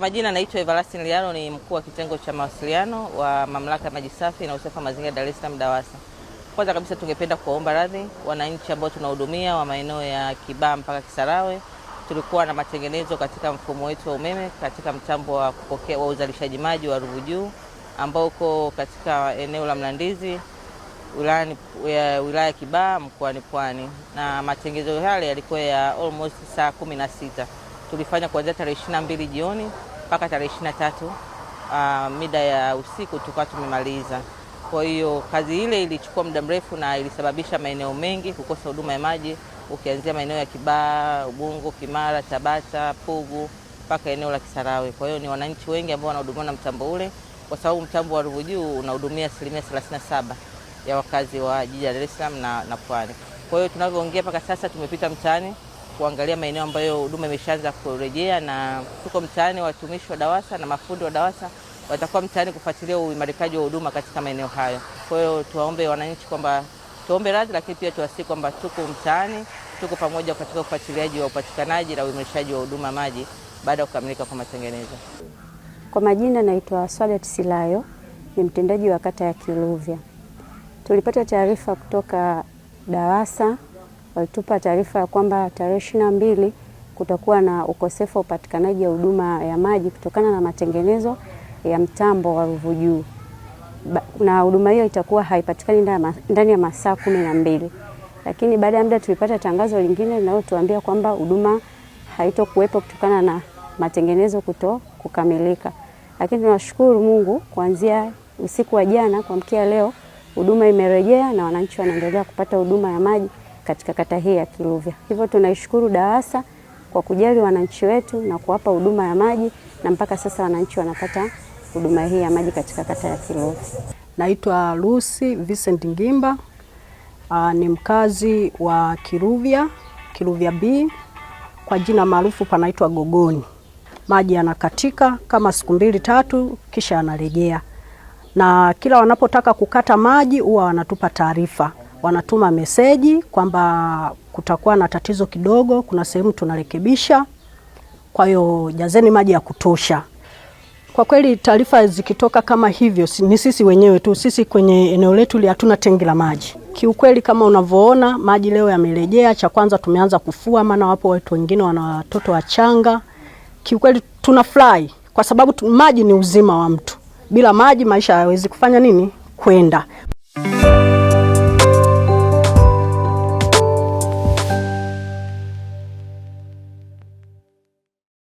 Majina naitwa Everlasting Liano, ni mkuu wa kitengo cha mawasiliano wa Mamlaka ya Maji Safi na Usafi wa Mazingira Dar es Salaam DAWASA. Kwanza kabisa tungependa kuomba radhi wananchi ambao tunahudumia wa maeneo ya Kibaha mpaka Kisarawe. Tulikuwa na matengenezo katika mfumo wetu wa umeme katika mtambo wa kupokea wa uzalishaji maji wa Ruvu Juu ambao uko katika eneo la Mlandizi wilaya ya Kibaha mkoani Pwani, na matengenezo yale yalikuwa ya almost saa 16. Tulifanya kuanzia tarehe 22 jioni mpaka tarehe 23 mida ya usiku tukawa tumemaliza. Kwa hiyo kazi ile ilichukua muda mrefu na ilisababisha maeneo mengi kukosa huduma ya maji, ukianzia maeneo ya Kibaha, Ubungo, Kimara, Tabata, Pugu mpaka eneo la Kisarawe. Kwa hiyo ni wananchi wengi ambao wanahudumiwa na mtambo ule, kwa sababu mtambo wa Ruvu Juu unahudumia 37% ya wakazi wa jiji la Dar es Salaam na Pwani. Kwa hiyo tunavyoongea mpaka sasa tumepita mtaani kuangalia maeneo ambayo huduma imeshaanza kurejea, na tuko mtaani, watumishi wa DAWASA na mafundi wa DAWASA watakuwa mtaani kufuatilia uimarikaji wa huduma katika maeneo hayo. Kwa hiyo tuwaombe wananchi kwamba tuombe radhi, lakini pia tuwasihi kwamba tuko mtaani, tuko pamoja katika ufuatiliaji wa upatikanaji na uimarishaji wa huduma maji baada ya kukamilika kwa matengenezo. Kwa majina naitwa Swadet Silayo, ni mtendaji wa kata ya Kiluvya. Tulipata taarifa kutoka DAWASA, walitupa taarifa ya kwamba tarehe 22 kutakuwa na ukosefu wa upatikanaji wa huduma ya maji kutokana na matengenezo ya mtambo wa Ruvu Juu. Na huduma hiyo itakuwa haipatikani ndani ya masaa 12. Lakini baada ya muda tulipata tangazo lingine linalotuambia kwamba huduma haitokuwepo kutokana na matengenezo kukamilika. Lakini tunashukuru Mungu, kuanzia usiku wa jana kuamkia leo huduma imerejea na wananchi wanaendelea kupata huduma ya maji katika kata hii ya Kiluvya. Hivyo tunaishukuru DAWASA kwa kujali wananchi wetu na kuwapa huduma ya maji, na mpaka sasa wananchi wanapata huduma hii ya maji katika kata ya Kiluvya. Naitwa Lucy Vincent Ngimba, ni mkazi wa Kiluvya B, kwa jina maarufu panaitwa Gogoni. Maji yanakatika kama siku 2-3 kisha yanarejea. Na kila wanapotaka kukata maji huwa wanatupa taarifa. Wanatuma meseji kwamba kutakuwa na tatizo kidogo, kuna sehemu tunarekebisha, kwa hiyo jazeni maji ya kutosha. Kwa kweli taarifa zikitoka kama hivyo, ni sisi wenyewe tu, sisi kwenye eneo letu hatuna tengi la maji. Kiukweli kama unavyoona maji leo yamerejea. Cha kwanza tumeanza kufua, maana wapo watu wengine wana watoto wachanga. Kiukweli tunafurahi kwa sababu maji ni uzima wa mtu. Bila maji maisha hayawezi kufanya nini? Kwenda.